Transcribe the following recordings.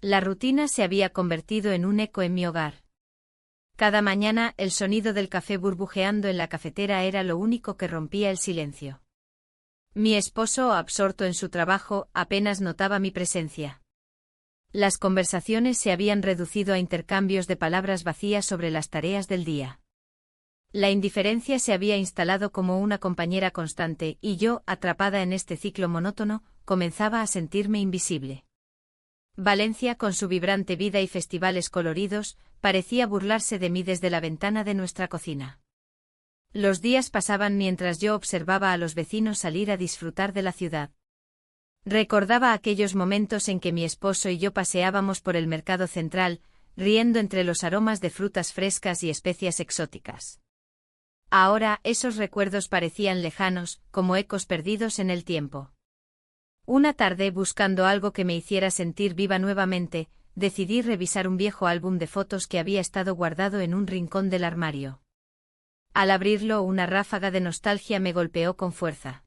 La rutina se había convertido en un eco en mi hogar. Cada mañana el sonido del café burbujeando en la cafetera era lo único que rompía el silencio. Mi esposo, absorto en su trabajo, apenas notaba mi presencia. Las conversaciones se habían reducido a intercambios de palabras vacías sobre las tareas del día. La indiferencia se había instalado como una compañera constante y yo, atrapada en este ciclo monótono, comenzaba a sentirme invisible. Valencia, con su vibrante vida y festivales coloridos, parecía burlarse de mí desde la ventana de nuestra cocina. Los días pasaban mientras yo observaba a los vecinos salir a disfrutar de la ciudad. Recordaba aquellos momentos en que mi esposo y yo paseábamos por el mercado central, riendo entre los aromas de frutas frescas y especias exóticas. Ahora esos recuerdos parecían lejanos, como ecos perdidos en el tiempo. Una tarde, buscando algo que me hiciera sentir viva nuevamente, decidí revisar un viejo álbum de fotos que había estado guardado en un rincón del armario. Al abrirlo, una ráfaga de nostalgia me golpeó con fuerza.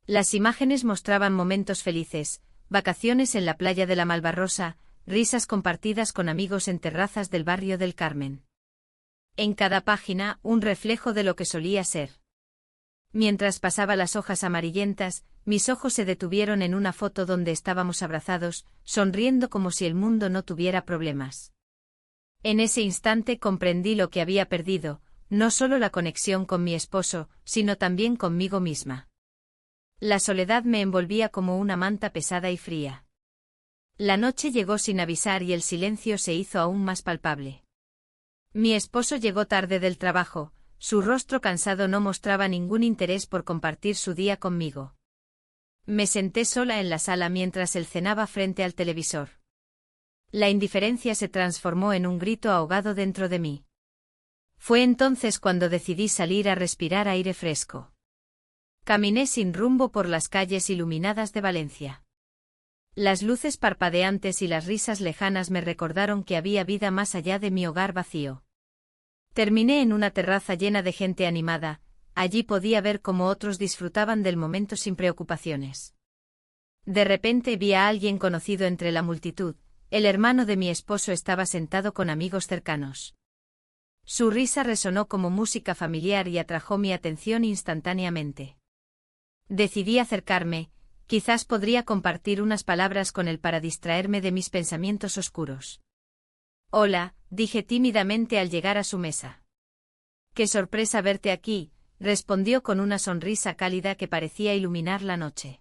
Las imágenes mostraban momentos felices, vacaciones en la playa de la Malvarrosa, risas compartidas con amigos en terrazas del barrio del Carmen. En cada página, un reflejo de lo que solía ser. Mientras pasaba las hojas amarillentas, mis ojos se detuvieron en una foto donde estábamos abrazados, sonriendo como si el mundo no tuviera problemas. En ese instante comprendí lo que había perdido, no solo la conexión con mi esposo, sino también conmigo misma. La soledad me envolvía como una manta pesada y fría. La noche llegó sin avisar y el silencio se hizo aún más palpable. Mi esposo llegó tarde del trabajo, su rostro cansado no mostraba ningún interés por compartir su día conmigo. Me senté sola en la sala mientras él cenaba frente al televisor. La indiferencia se transformó en un grito ahogado dentro de mí. Fue entonces cuando decidí salir a respirar aire fresco. Caminé sin rumbo por las calles iluminadas de Valencia. Las luces parpadeantes y las risas lejanas me recordaron que había vida más allá de mi hogar vacío. Terminé en una terraza llena de gente animada, allí podía ver cómo otros disfrutaban del momento sin preocupaciones. De repente vi a alguien conocido entre la multitud, el hermano de mi esposo estaba sentado con amigos cercanos. Su risa resonó como música familiar y atrajo mi atención instantáneamente. Decidí acercarme, quizás podría compartir unas palabras con él para distraerme de mis pensamientos oscuros. «Hola», dije tímidamente al llegar a su mesa. «Qué sorpresa verte aquí», respondió con una sonrisa cálida que parecía iluminar la noche.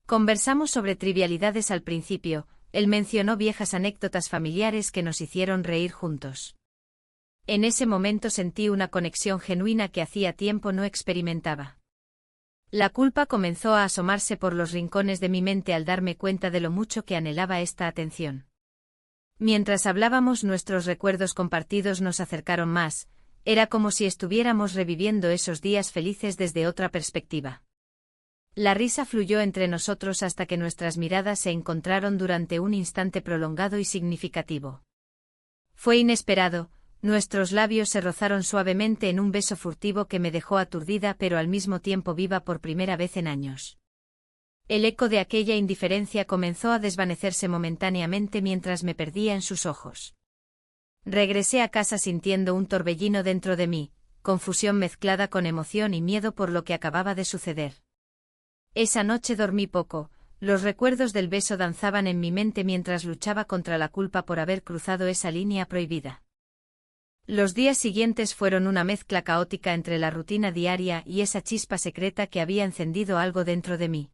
Conversamos sobre trivialidades al principio, él mencionó viejas anécdotas familiares que nos hicieron reír juntos. En ese momento sentí una conexión genuina que hacía tiempo no experimentaba. La culpa comenzó a asomarse por los rincones de mi mente al darme cuenta de lo mucho que anhelaba esta atención. Mientras hablábamos, nuestros recuerdos compartidos nos acercaron más, era como si estuviéramos reviviendo esos días felices desde otra perspectiva. La risa fluyó entre nosotros hasta que nuestras miradas se encontraron durante un instante prolongado y significativo. Fue inesperado. Nuestros labios se rozaron suavemente en un beso furtivo que me dejó aturdida pero al mismo tiempo viva por primera vez en años. El eco de aquella indiferencia comenzó a desvanecerse momentáneamente mientras me perdía en sus ojos. Regresé a casa sintiendo un torbellino dentro de mí, confusión mezclada con emoción y miedo por lo que acababa de suceder. Esa noche dormí poco, los recuerdos del beso danzaban en mi mente mientras luchaba contra la culpa por haber cruzado esa línea prohibida. Los días siguientes fueron una mezcla caótica entre la rutina diaria y esa chispa secreta que había encendido algo dentro de mí.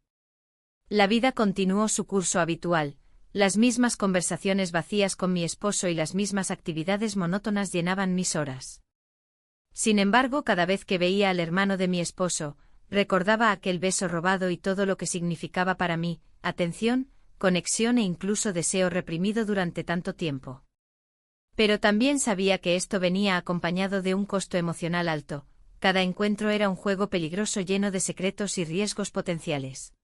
La vida continuó su curso habitual, las mismas conversaciones vacías con mi esposo y las mismas actividades monótonas llenaban mis horas. Sin embargo, cada vez que veía al hermano de mi esposo, recordaba aquel beso robado y todo lo que significaba para mí, atención, conexión e incluso deseo reprimido durante tanto tiempo. Pero también sabía que esto venía acompañado de un costo emocional alto, cada encuentro era un juego peligroso lleno de secretos y riesgos potenciales.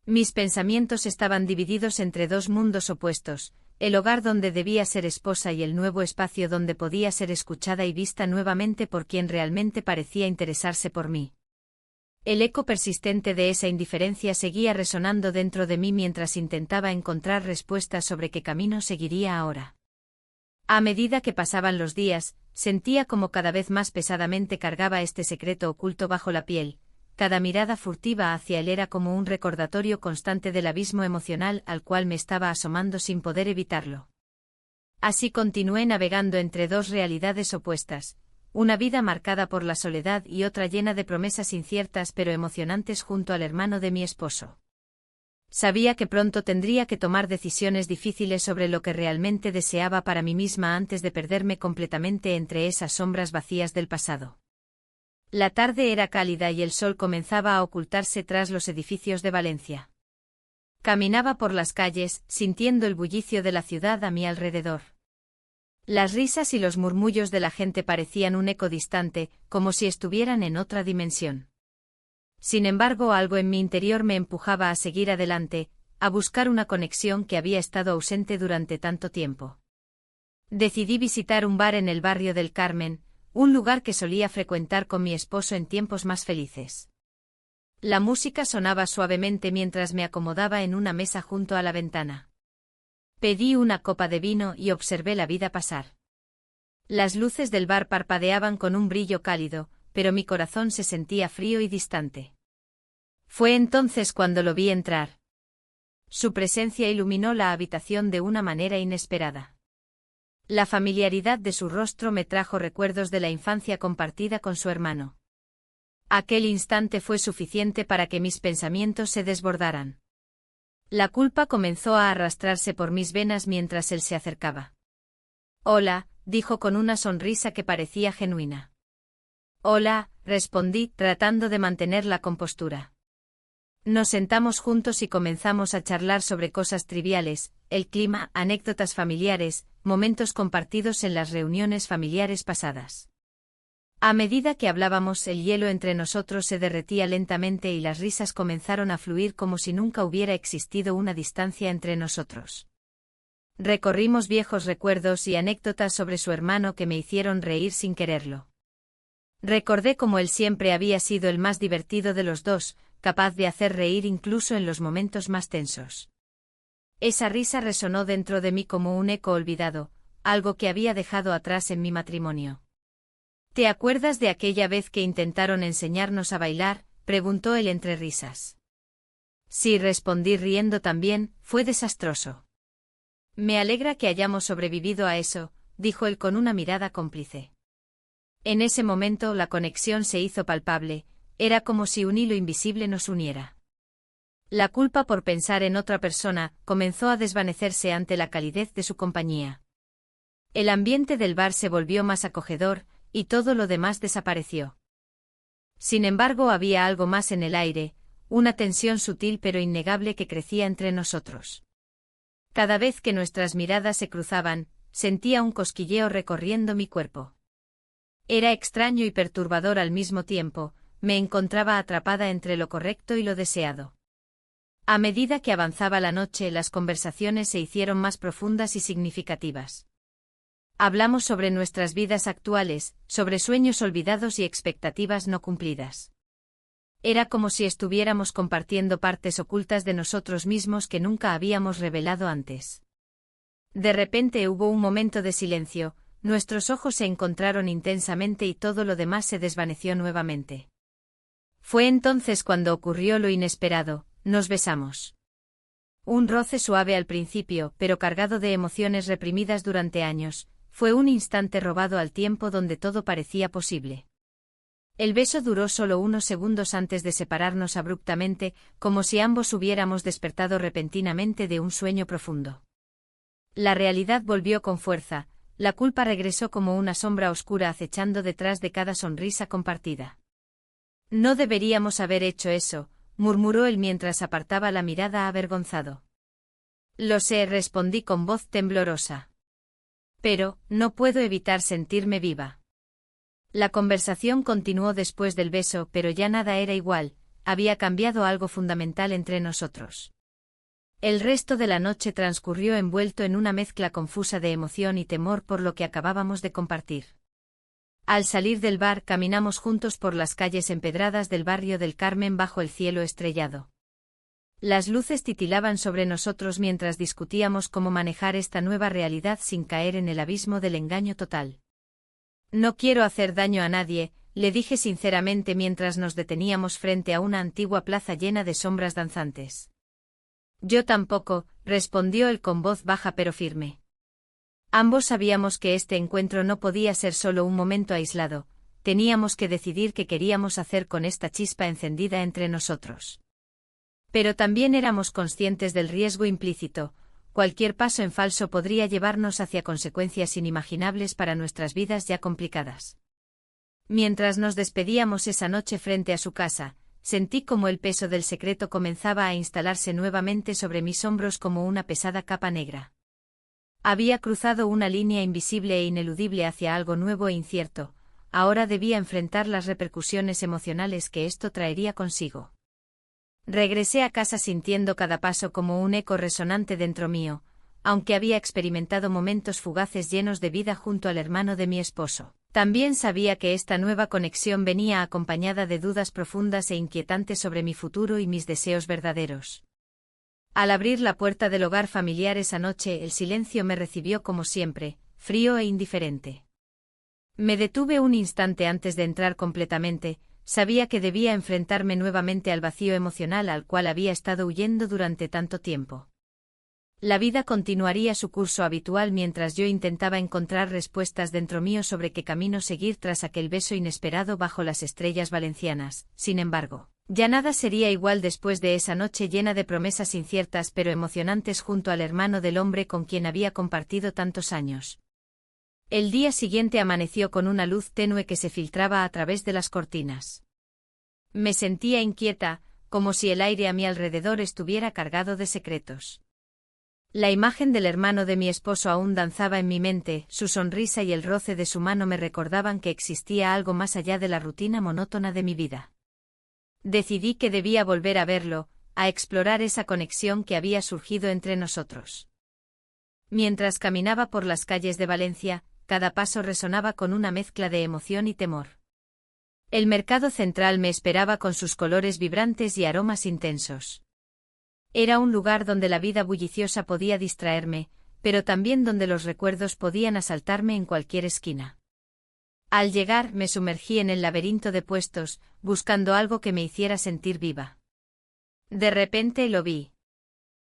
Mis pensamientos estaban divididos entre dos mundos opuestos, el hogar donde debía ser esposa y el nuevo espacio donde podía ser escuchada y vista nuevamente por quien realmente parecía interesarse por mí. El eco persistente de esa indiferencia seguía resonando dentro de mí mientras intentaba encontrar respuestas sobre qué camino seguiría ahora. A medida que pasaban los días, sentía como cada vez más pesadamente cargaba este secreto oculto bajo la piel. Cada mirada furtiva hacia él era como un recordatorio constante del abismo emocional al cual me estaba asomando sin poder evitarlo. Así continué navegando entre dos realidades opuestas, una vida marcada por la soledad y otra llena de promesas inciertas pero emocionantes junto al hermano de mi esposo. Sabía que pronto tendría que tomar decisiones difíciles sobre lo que realmente deseaba para mí misma antes de perderme completamente entre esas sombras vacías del pasado. La tarde era cálida y el sol comenzaba a ocultarse tras los edificios de Valencia. Caminaba por las calles, sintiendo el bullicio de la ciudad a mi alrededor. Las risas y los murmullos de la gente parecían un eco distante, como si estuvieran en otra dimensión. Sin embargo, algo en mi interior me empujaba a seguir adelante, a buscar una conexión que había estado ausente durante tanto tiempo. Decidí visitar un bar en el barrio del Carmen, un lugar que solía frecuentar con mi esposo en tiempos más felices. La música sonaba suavemente mientras me acomodaba en una mesa junto a la ventana. Pedí una copa de vino y observé la vida pasar. Las luces del bar parpadeaban con un brillo cálido, pero mi corazón se sentía frío y distante. Fue entonces cuando lo vi entrar. Su presencia iluminó la habitación de una manera inesperada. La familiaridad de su rostro me trajo recuerdos de la infancia compartida con su hermano. Aquel instante fue suficiente para que mis pensamientos se desbordaran. La culpa comenzó a arrastrarse por mis venas mientras él se acercaba. «Hola», dijo con una sonrisa que parecía genuina. «Hola», respondí, tratando de mantener la compostura. Nos sentamos juntos y comenzamos a charlar sobre cosas triviales, el clima, anécdotas familiares, momentos compartidos en las reuniones familiares pasadas. A medida que hablábamos, el hielo entre nosotros se derretía lentamente y las risas comenzaron a fluir como si nunca hubiera existido una distancia entre nosotros. Recorrimos viejos recuerdos y anécdotas sobre su hermano que me hicieron reír sin quererlo. Recordé cómo él siempre había sido el más divertido de los dos, capaz de hacer reír incluso en los momentos más tensos. Esa risa resonó dentro de mí como un eco olvidado, algo que había dejado atrás en mi matrimonio. ¿Te acuerdas de aquella vez que intentaron enseñarnos a bailar?, preguntó él entre risas. Sí, respondí riendo también, fue desastroso. Me alegra que hayamos sobrevivido a eso, dijo él con una mirada cómplice. En ese momento la conexión se hizo palpable, era como si un hilo invisible nos uniera. La culpa por pensar en otra persona comenzó a desvanecerse ante la calidez de su compañía. El ambiente del bar se volvió más acogedor, y todo lo demás desapareció. Sin embargo, había algo más en el aire, una tensión sutil pero innegable que crecía entre nosotros. Cada vez que nuestras miradas se cruzaban, sentía un cosquilleo recorriendo mi cuerpo. Era extraño y perturbador al mismo tiempo, me encontraba atrapada entre lo correcto y lo deseado. A medida que avanzaba la noche, las conversaciones se hicieron más profundas y significativas. Hablamos sobre nuestras vidas actuales, sobre sueños olvidados y expectativas no cumplidas. Era como si estuviéramos compartiendo partes ocultas de nosotros mismos que nunca habíamos revelado antes. De repente hubo un momento de silencio, nuestros ojos se encontraron intensamente y todo lo demás se desvaneció nuevamente. Fue entonces cuando ocurrió lo inesperado, nos besamos. Un roce suave al principio, pero cargado de emociones reprimidas durante años. Fue un instante robado al tiempo donde todo parecía posible. El beso duró solo unos segundos antes de separarnos abruptamente, como si ambos hubiéramos despertado repentinamente de un sueño profundo. La realidad volvió con fuerza, la culpa regresó como una sombra oscura acechando detrás de cada sonrisa compartida. No deberíamos haber hecho eso, murmuró él mientras apartaba la mirada avergonzado. Lo sé, respondí con voz temblorosa. Pero, no puedo evitar sentirme viva. La conversación continuó después del beso, pero ya nada era igual, había cambiado algo fundamental entre nosotros. El resto de la noche transcurrió envuelto en una mezcla confusa de emoción y temor por lo que acabábamos de compartir. Al salir del bar caminamos juntos por las calles empedradas del barrio del Carmen bajo el cielo estrellado. Las luces titilaban sobre nosotros mientras discutíamos cómo manejar esta nueva realidad sin caer en el abismo del engaño total. No quiero hacer daño a nadie, le dije sinceramente mientras nos deteníamos frente a una antigua plaza llena de sombras danzantes. Yo tampoco, respondió él con voz baja pero firme. Ambos sabíamos que este encuentro no podía ser solo un momento aislado, teníamos que decidir qué queríamos hacer con esta chispa encendida entre nosotros. Pero también éramos conscientes del riesgo implícito, cualquier paso en falso podría llevarnos hacia consecuencias inimaginables para nuestras vidas ya complicadas. Mientras nos despedíamos esa noche frente a su casa, sentí como el peso del secreto comenzaba a instalarse nuevamente sobre mis hombros como una pesada capa negra. Había cruzado una línea invisible e ineludible hacia algo nuevo e incierto, ahora debía enfrentar las repercusiones emocionales que esto traería consigo. Regresé a casa sintiendo cada paso como un eco resonante dentro mío, aunque había experimentado momentos fugaces llenos de vida junto al hermano de mi esposo. También sabía que esta nueva conexión venía acompañada de dudas profundas e inquietantes sobre mi futuro y mis deseos verdaderos. Al abrir la puerta del hogar familiar esa noche, el silencio me recibió como siempre, frío e indiferente. Me detuve un instante antes de entrar completamente, sabía que debía enfrentarme nuevamente al vacío emocional al cual había estado huyendo durante tanto tiempo. La vida continuaría su curso habitual mientras yo intentaba encontrar respuestas dentro mío sobre qué camino seguir tras aquel beso inesperado bajo las estrellas valencianas. Sin embargo, ya nada sería igual después de esa noche llena de promesas inciertas pero emocionantes junto al hermano del hombre con quien había compartido tantos años. El día siguiente amaneció con una luz tenue que se filtraba a través de las cortinas. Me sentía inquieta, como si el aire a mi alrededor estuviera cargado de secretos. La imagen del hermano de mi esposo aún danzaba en mi mente, su sonrisa y el roce de su mano me recordaban que existía algo más allá de la rutina monótona de mi vida. Decidí que debía volver a verlo, a explorar esa conexión que había surgido entre nosotros. Mientras caminaba por las calles de Valencia, cada paso resonaba con una mezcla de emoción y temor. El mercado central me esperaba con sus colores vibrantes y aromas intensos. Era un lugar donde la vida bulliciosa podía distraerme, pero también donde los recuerdos podían asaltarme en cualquier esquina. Al llegar, me sumergí en el laberinto de puestos, buscando algo que me hiciera sentir viva. De repente lo vi.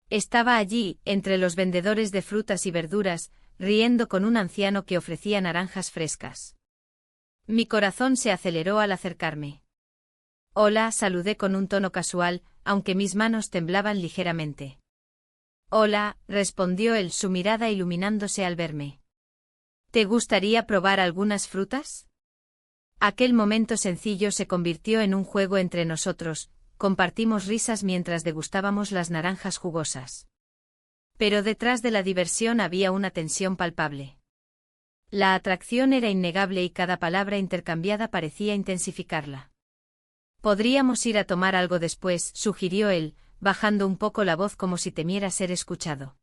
Estaba allí, entre los vendedores de frutas y verduras, riendo con un anciano que ofrecía naranjas frescas. Mi corazón se aceleró al acercarme. Hola, saludé con un tono casual, aunque mis manos temblaban ligeramente. Hola, respondió él, su mirada iluminándose al verme. ¿Te gustaría probar algunas frutas? Aquel momento sencillo se convirtió en un juego entre nosotros, compartimos risas mientras degustábamos las naranjas jugosas. Pero detrás de la diversión había una tensión palpable. La atracción era innegable y cada palabra intercambiada parecía intensificarla. Podríamos ir a tomar algo después, sugirió él, bajando un poco la voz como si temiera ser escuchado.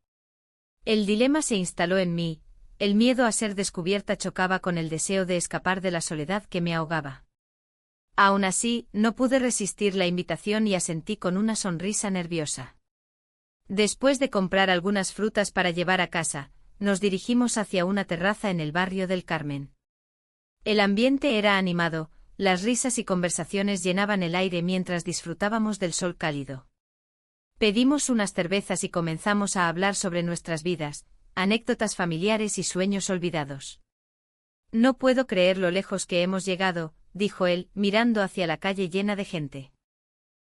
El dilema se instaló en mí, el miedo a ser descubierta chocaba con el deseo de escapar de la soledad que me ahogaba. Aún así, no pude resistir la invitación y asentí con una sonrisa nerviosa. Después de comprar algunas frutas para llevar a casa, nos dirigimos hacia una terraza en el barrio del Carmen. El ambiente era animado, las risas y conversaciones llenaban el aire mientras disfrutábamos del sol cálido. Pedimos unas cervezas y comenzamos a hablar sobre nuestras vidas, anécdotas familiares y sueños olvidados. No puedo creer lo lejos que hemos llegado, dijo él, mirando hacia la calle llena de gente.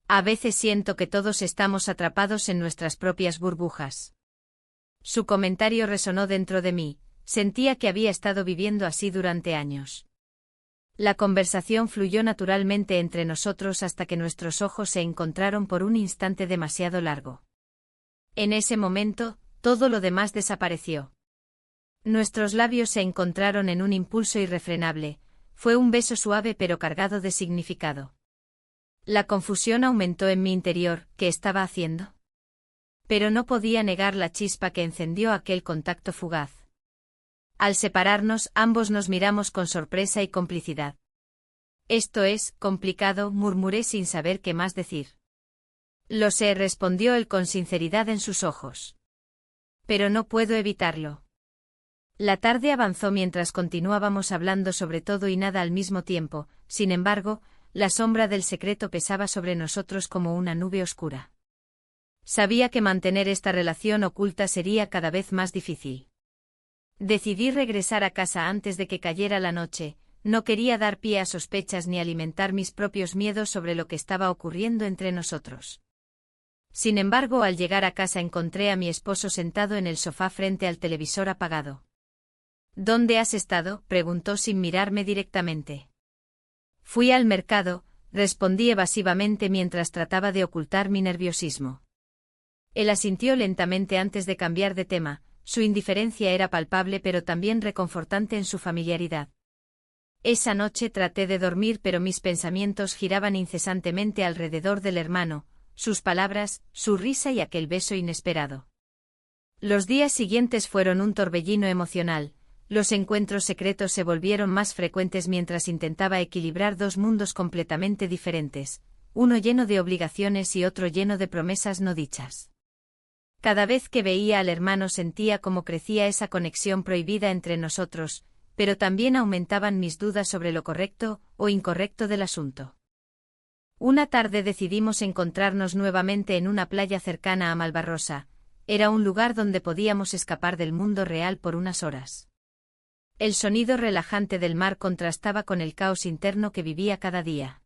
A veces siento que todos estamos atrapados en nuestras propias burbujas. Su comentario resonó dentro de mí, sentía que había estado viviendo así durante años. La conversación fluyó naturalmente entre nosotros hasta que nuestros ojos se encontraron por un instante demasiado largo. En ese momento, todo lo demás desapareció. Nuestros labios se encontraron en un impulso irrefrenable, fue un beso suave pero cargado de significado. La confusión aumentó en mi interior, ¿qué estaba haciendo? Pero no podía negar la chispa que encendió aquel contacto fugaz. Al separarnos, ambos nos miramos con sorpresa y complicidad. Esto es complicado, murmuré sin saber qué más decir. Lo sé, respondió él con sinceridad en sus ojos. Pero no puedo evitarlo. La tarde avanzó mientras continuábamos hablando sobre todo y nada al mismo tiempo, sin embargo, la sombra del secreto pesaba sobre nosotros como una nube oscura. Sabía que mantener esta relación oculta sería cada vez más difícil. Decidí regresar a casa antes de que cayera la noche, no quería dar pie a sospechas ni alimentar mis propios miedos sobre lo que estaba ocurriendo entre nosotros. Sin embargo, al llegar a casa encontré a mi esposo sentado en el sofá frente al televisor apagado. ¿Dónde has estado?, preguntó sin mirarme directamente. Fui al mercado, respondí evasivamente mientras trataba de ocultar mi nerviosismo. Él asintió lentamente antes de cambiar de tema, su indiferencia era palpable pero también reconfortante en su familiaridad. Esa noche traté de dormir pero mis pensamientos giraban incesantemente alrededor del hermano, sus palabras, su risa y aquel beso inesperado. Los días siguientes fueron un torbellino emocional, los encuentros secretos se volvieron más frecuentes mientras intentaba equilibrar dos mundos completamente diferentes, uno lleno de obligaciones y otro lleno de promesas no dichas. Cada vez que veía al hermano sentía cómo crecía esa conexión prohibida entre nosotros, pero también aumentaban mis dudas sobre lo correcto o incorrecto del asunto. Una tarde decidimos encontrarnos nuevamente en una playa cercana a Malvarrosa, era un lugar donde podíamos escapar del mundo real por unas horas. El sonido relajante del mar contrastaba con el caos interno que vivía cada día.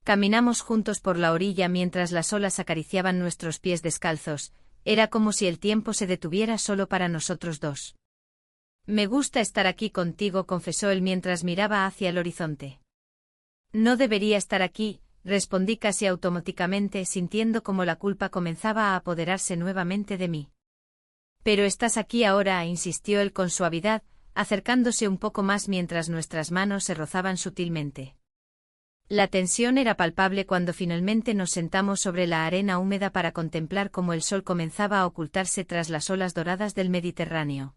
Caminamos juntos por la orilla mientras las olas acariciaban nuestros pies descalzos, era como si el tiempo se detuviera solo para nosotros dos. Me gusta estar aquí contigo, confesó él mientras miraba hacia el horizonte. No debería estar aquí, respondí casi automáticamente sintiendo como la culpa comenzaba a apoderarse nuevamente de mí. Pero estás aquí ahora, insistió él con suavidad, acercándose un poco más mientras nuestras manos se rozaban sutilmente. La tensión era palpable cuando finalmente nos sentamos sobre la arena húmeda para contemplar cómo el sol comenzaba a ocultarse tras las olas doradas del Mediterráneo.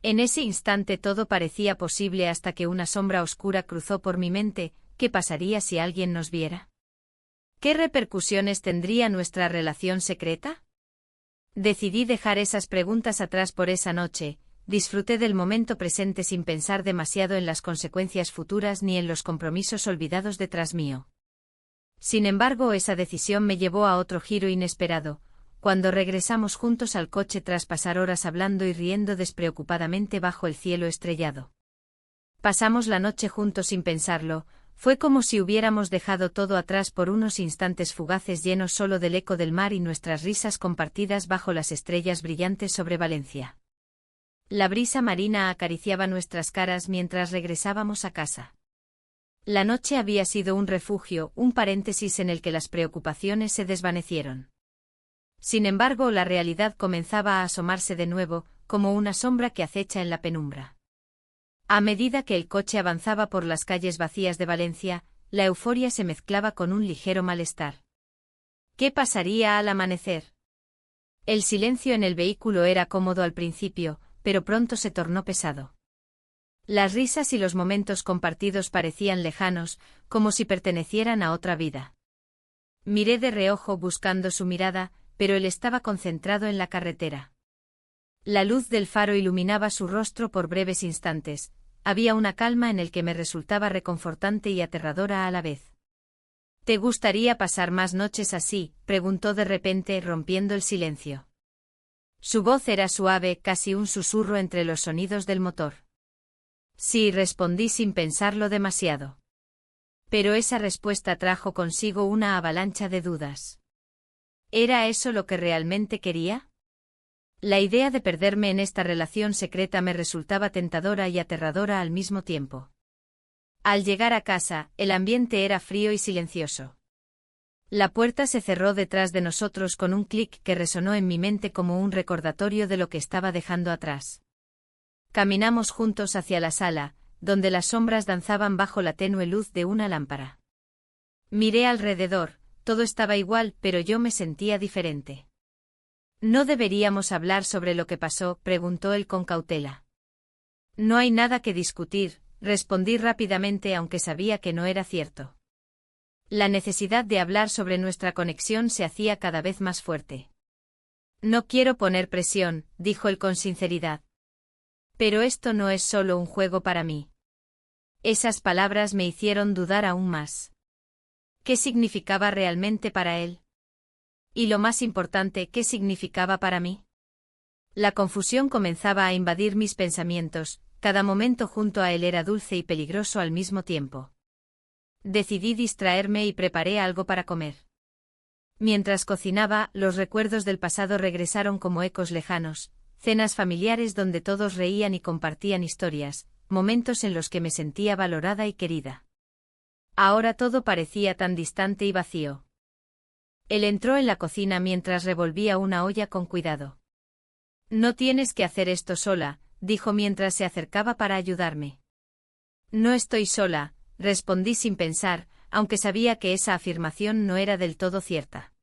En ese instante todo parecía posible hasta que una sombra oscura cruzó por mi mente. ¿Qué pasaría si alguien nos viera? ¿Qué repercusiones tendría nuestra relación secreta? Decidí dejar esas preguntas atrás por esa noche. Disfruté del momento presente sin pensar demasiado en las consecuencias futuras ni en los compromisos olvidados detrás mío. Sin embargo, esa decisión me llevó a otro giro inesperado, cuando regresamos juntos al coche tras pasar horas hablando y riendo despreocupadamente bajo el cielo estrellado. Pasamos la noche juntos sin pensarlo, fue como si hubiéramos dejado todo atrás por unos instantes fugaces llenos solo del eco del mar y nuestras risas compartidas bajo las estrellas brillantes sobre Valencia. La brisa marina acariciaba nuestras caras mientras regresábamos a casa. La noche había sido un refugio, un paréntesis en el que las preocupaciones se desvanecieron. Sin embargo, la realidad comenzaba a asomarse de nuevo, como una sombra que acecha en la penumbra. A medida que el coche avanzaba por las calles vacías de Valencia, la euforia se mezclaba con un ligero malestar. ¿Qué pasaría al amanecer? El silencio en el vehículo era cómodo al principio, pero pronto se tornó pesado. Las risas y los momentos compartidos parecían lejanos, como si pertenecieran a otra vida. Miré de reojo buscando su mirada, pero él estaba concentrado en la carretera. La luz del faro iluminaba su rostro por breves instantes, había una calma en el que me resultaba reconfortante y aterradora a la vez. ¿Te gustaría pasar más noches así?, preguntó de repente, rompiendo el silencio. Su voz era suave, casi un susurro entre los sonidos del motor. Sí, respondí sin pensarlo demasiado. Pero esa respuesta trajo consigo una avalancha de dudas. ¿Era eso lo que realmente quería? La idea de perderme en esta relación secreta me resultaba tentadora y aterradora al mismo tiempo. Al llegar a casa, el ambiente era frío y silencioso. La puerta se cerró detrás de nosotros con un clic que resonó en mi mente como un recordatorio de lo que estaba dejando atrás. Caminamos juntos hacia la sala, donde las sombras danzaban bajo la tenue luz de una lámpara. Miré alrededor, todo estaba igual, pero yo me sentía diferente. ¿No deberíamos hablar sobre lo que pasó?, preguntó él con cautela. No hay nada que discutir, respondí rápidamente aunque sabía que no era cierto. La necesidad de hablar sobre nuestra conexión se hacía cada vez más fuerte. No quiero poner presión, dijo él con sinceridad. Pero esto no es solo un juego para mí. Esas palabras me hicieron dudar aún más. ¿Qué significaba realmente para él? Y lo más importante, ¿qué significaba para mí? La confusión comenzaba a invadir mis pensamientos, cada momento junto a él era dulce y peligroso al mismo tiempo. Decidí distraerme y preparé algo para comer. Mientras cocinaba, los recuerdos del pasado regresaron como ecos lejanos, cenas familiares donde todos reían y compartían historias, momentos en los que me sentía valorada y querida. Ahora todo parecía tan distante y vacío. Él entró en la cocina mientras revolvía una olla con cuidado. No tienes que hacer esto sola, dijo mientras se acercaba para ayudarme. No estoy sola, respondí sin pensar, aunque sabía que esa afirmación no era del todo cierta.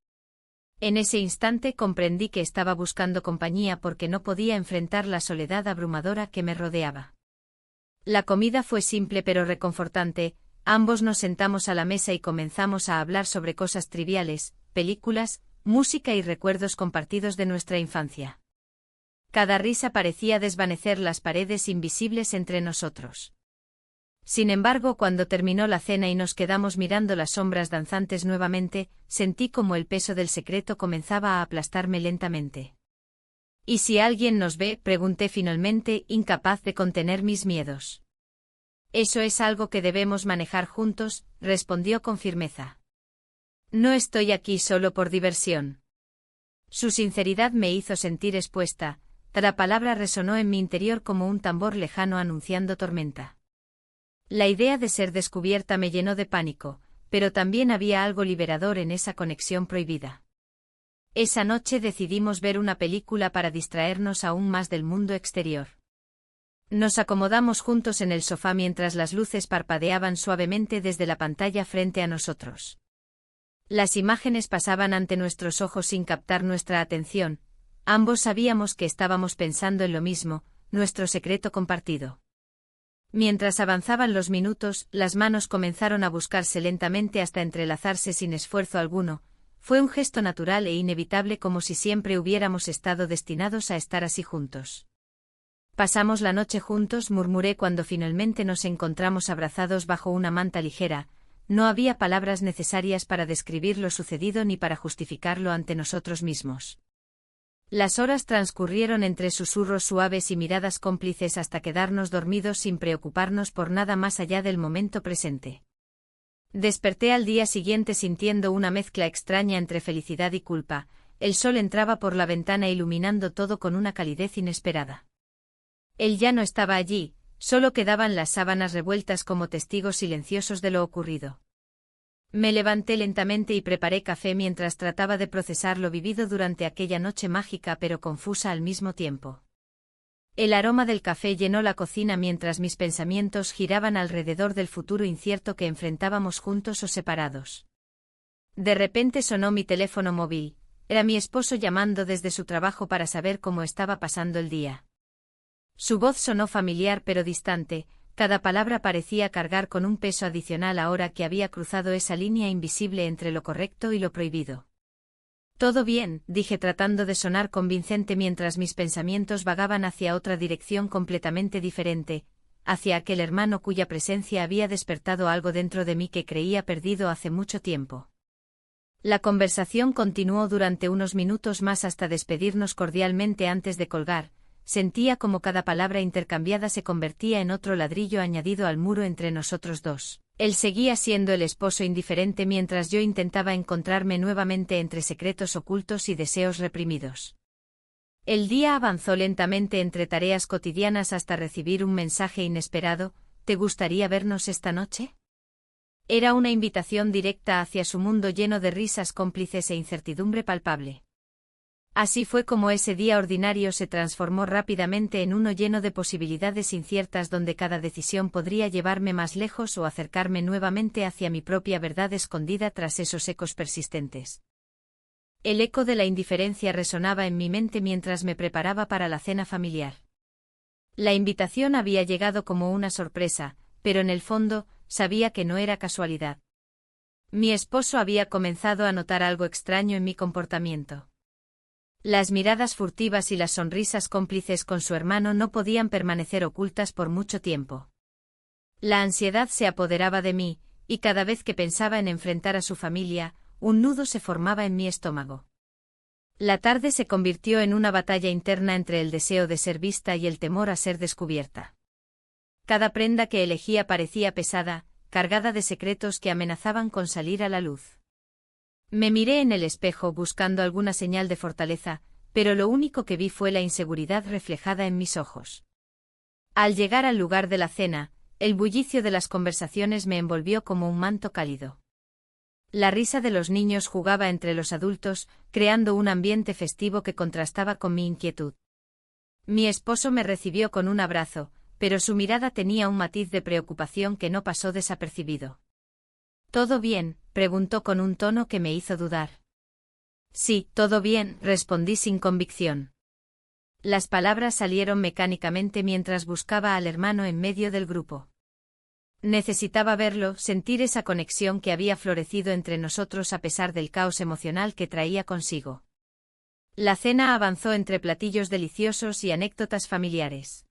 En ese instante comprendí que estaba buscando compañía porque no podía enfrentar la soledad abrumadora que me rodeaba. La comida fue simple pero reconfortante, ambos nos sentamos a la mesa y comenzamos a hablar sobre cosas triviales, películas, música y recuerdos compartidos de nuestra infancia. Cada risa parecía desvanecer las paredes invisibles entre nosotros. Sin embargo, cuando terminó la cena y nos quedamos mirando las sombras danzantes nuevamente, sentí como el peso del secreto comenzaba a aplastarme lentamente. ¿Y si alguien nos ve?, pregunté finalmente, incapaz de contener mis miedos. Eso es algo que debemos manejar juntos, respondió con firmeza. No estoy aquí solo por diversión. Su sinceridad me hizo sentir expuesta, cada palabra resonó en mi interior como un tambor lejano anunciando tormenta. La idea de ser descubierta me llenó de pánico, pero también había algo liberador en esa conexión prohibida. Esa noche decidimos ver una película para distraernos aún más del mundo exterior. Nos acomodamos juntos en el sofá mientras las luces parpadeaban suavemente desde la pantalla frente a nosotros. Las imágenes pasaban ante nuestros ojos sin captar nuestra atención, ambos sabíamos que estábamos pensando en lo mismo, nuestro secreto compartido. Mientras avanzaban los minutos, las manos comenzaron a buscarse lentamente hasta entrelazarse sin esfuerzo alguno. Fue un gesto natural e inevitable como si siempre hubiéramos estado destinados a estar así juntos. Pasamos la noche juntos, murmuré cuando finalmente nos encontramos abrazados bajo una manta ligera. No había palabras necesarias para describir lo sucedido ni para justificarlo ante nosotros mismos. Las horas transcurrieron entre susurros suaves y miradas cómplices hasta quedarnos dormidos sin preocuparnos por nada más allá del momento presente. Desperté al día siguiente sintiendo una mezcla extraña entre felicidad y culpa. El sol entraba por la ventana iluminando todo con una calidez inesperada. Él ya no estaba allí, solo quedaban las sábanas revueltas como testigos silenciosos de lo ocurrido. Me levanté lentamente y preparé café mientras trataba de procesar lo vivido durante aquella noche mágica pero confusa al mismo tiempo. El aroma del café llenó la cocina mientras mis pensamientos giraban alrededor del futuro incierto que enfrentábamos juntos o separados. De repente sonó mi teléfono móvil, era mi esposo llamando desde su trabajo para saber cómo estaba pasando el día. Su voz sonó familiar pero distante. Cada palabra parecía cargar con un peso adicional ahora que había cruzado esa línea invisible entre lo correcto y lo prohibido. «Todo bien», dije tratando de sonar convincente mientras mis pensamientos vagaban hacia otra dirección completamente diferente, hacia aquel hermano cuya presencia había despertado algo dentro de mí que creía perdido hace mucho tiempo. La conversación continuó durante unos minutos más hasta despedirnos cordialmente antes de colgar. Sentía como cada palabra intercambiada se convertía en otro ladrillo añadido al muro entre nosotros dos. Él seguía siendo el esposo indiferente mientras yo intentaba encontrarme nuevamente entre secretos ocultos y deseos reprimidos. El día avanzó lentamente entre tareas cotidianas hasta recibir un mensaje inesperado. ¿Te gustaría vernos esta noche? Era una invitación directa hacia su mundo lleno de risas cómplices e incertidumbre palpable. Así fue como ese día ordinario se transformó rápidamente en uno lleno de posibilidades inciertas donde cada decisión podría llevarme más lejos o acercarme nuevamente hacia mi propia verdad escondida tras esos ecos persistentes. El eco de la indiferencia resonaba en mi mente mientras me preparaba para la cena familiar. La invitación había llegado como una sorpresa, pero en el fondo, sabía que no era casualidad. Mi esposo había comenzado a notar algo extraño en mi comportamiento. Las miradas furtivas y las sonrisas cómplices con su hermano no podían permanecer ocultas por mucho tiempo. La ansiedad se apoderaba de mí, y cada vez que pensaba en enfrentar a su familia, un nudo se formaba en mi estómago. La tarde se convirtió en una batalla interna entre el deseo de ser vista y el temor a ser descubierta. Cada prenda que elegía parecía pesada, cargada de secretos que amenazaban con salir a la luz. Me miré en el espejo buscando alguna señal de fortaleza, pero lo único que vi fue la inseguridad reflejada en mis ojos. Al llegar al lugar de la cena, el bullicio de las conversaciones me envolvió como un manto cálido. La risa de los niños jugaba entre los adultos, creando un ambiente festivo que contrastaba con mi inquietud. Mi esposo me recibió con un abrazo, pero su mirada tenía un matiz de preocupación que no pasó desapercibido. ¿Todo bien?, preguntó con un tono que me hizo dudar. Sí, todo bien, respondí sin convicción. Las palabras salieron mecánicamente mientras buscaba al hermano en medio del grupo. Necesitaba verlo, sentir esa conexión que había florecido entre nosotros a pesar del caos emocional que traía consigo. La cena avanzó entre platillos deliciosos y anécdotas familiares.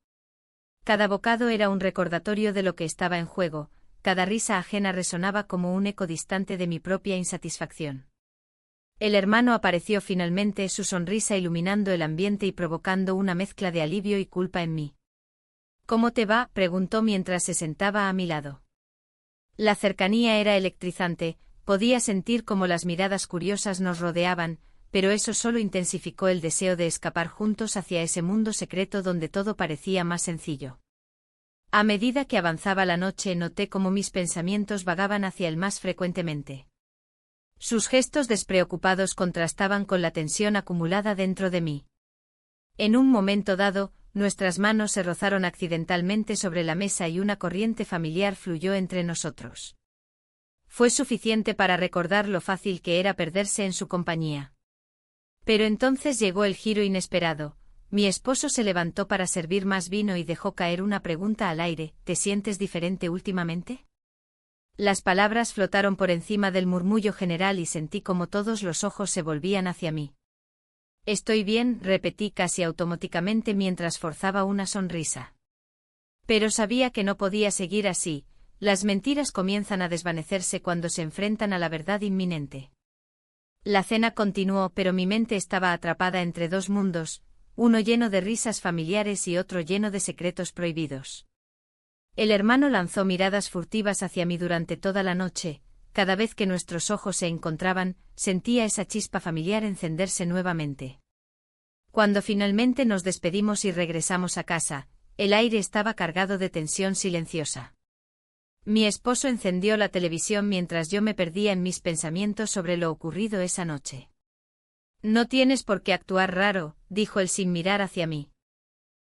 Cada bocado era un recordatorio de lo que estaba en juego, cada risa ajena resonaba como un eco distante de mi propia insatisfacción. El hermano apareció finalmente, su sonrisa iluminando el ambiente y provocando una mezcla de alivio y culpa en mí. ¿Cómo te va?, preguntó mientras se sentaba a mi lado. La cercanía era electrizante, podía sentir cómo las miradas curiosas nos rodeaban, pero eso solo intensificó el deseo de escapar juntos hacia ese mundo secreto donde todo parecía más sencillo. A medida que avanzaba la noche noté cómo mis pensamientos vagaban hacia él más frecuentemente. Sus gestos despreocupados contrastaban con la tensión acumulada dentro de mí. En un momento dado, nuestras manos se rozaron accidentalmente sobre la mesa y una corriente familiar fluyó entre nosotros. Fue suficiente para recordar lo fácil que era perderse en su compañía. Pero entonces llegó el giro inesperado. Mi esposo se levantó para servir más vino y dejó caer una pregunta al aire: ¿te sientes diferente últimamente? Las palabras flotaron por encima del murmullo general y sentí como todos los ojos se volvían hacia mí. Estoy bien, repetí casi automáticamente mientras forzaba una sonrisa. Pero sabía que no podía seguir así, las mentiras comienzan a desvanecerse cuando se enfrentan a la verdad inminente. La cena continuó, pero mi mente estaba atrapada entre dos mundos, uno lleno de risas familiares y otro lleno de secretos prohibidos. El hermano lanzó miradas furtivas hacia mí durante toda la noche. Cada vez que nuestros ojos se encontraban, sentía esa chispa familiar encenderse nuevamente. Cuando finalmente nos despedimos y regresamos a casa, el aire estaba cargado de tensión silenciosa. Mi esposo encendió la televisión mientras yo me perdía en mis pensamientos sobre lo ocurrido esa noche. No tienes por qué actuar raro, dijo él sin mirar hacia mí.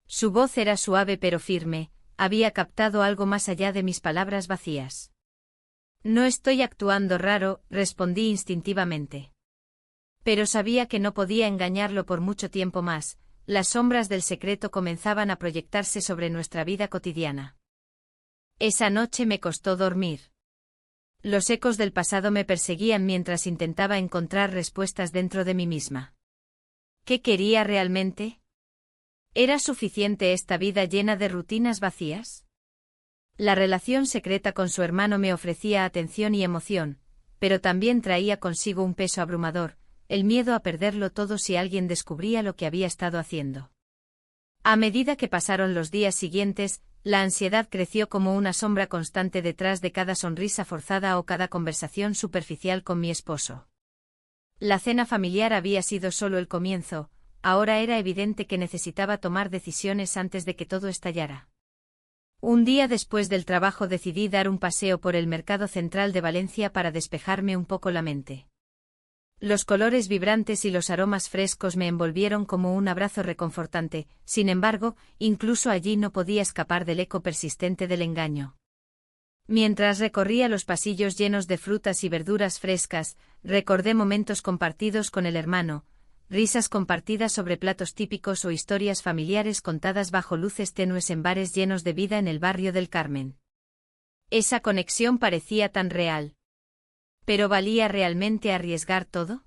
Su voz era suave pero firme, había captado algo más allá de mis palabras vacías. No estoy actuando raro, respondí instintivamente. Pero sabía que no podía engañarlo por mucho tiempo más, las sombras del secreto comenzaban a proyectarse sobre nuestra vida cotidiana. Esa noche me costó dormir. Los ecos del pasado me perseguían mientras intentaba encontrar respuestas dentro de mí misma. ¿Qué quería realmente? ¿Era suficiente esta vida llena de rutinas vacías? La relación secreta con su hermano me ofrecía atención y emoción, pero también traía consigo un peso abrumador, el miedo a perderlo todo si alguien descubría lo que había estado haciendo. A medida que pasaron los días siguientes, la ansiedad creció como una sombra constante detrás de cada sonrisa forzada o cada conversación superficial con mi esposo. La cena familiar había sido solo el comienzo, ahora era evidente que necesitaba tomar decisiones antes de que todo estallara. Un día después del trabajo decidí dar un paseo por el mercado central de Valencia para despejarme un poco la mente. Los colores vibrantes y los aromas frescos me envolvieron como un abrazo reconfortante, sin embargo, incluso allí no podía escapar del eco persistente del engaño. Mientras recorría los pasillos llenos de frutas y verduras frescas, recordé momentos compartidos con el hermano, risas compartidas sobre platos típicos o historias familiares contadas bajo luces tenues en bares llenos de vida en el barrio del Carmen. Esa conexión parecía tan real. ¿Pero valía realmente arriesgar todo?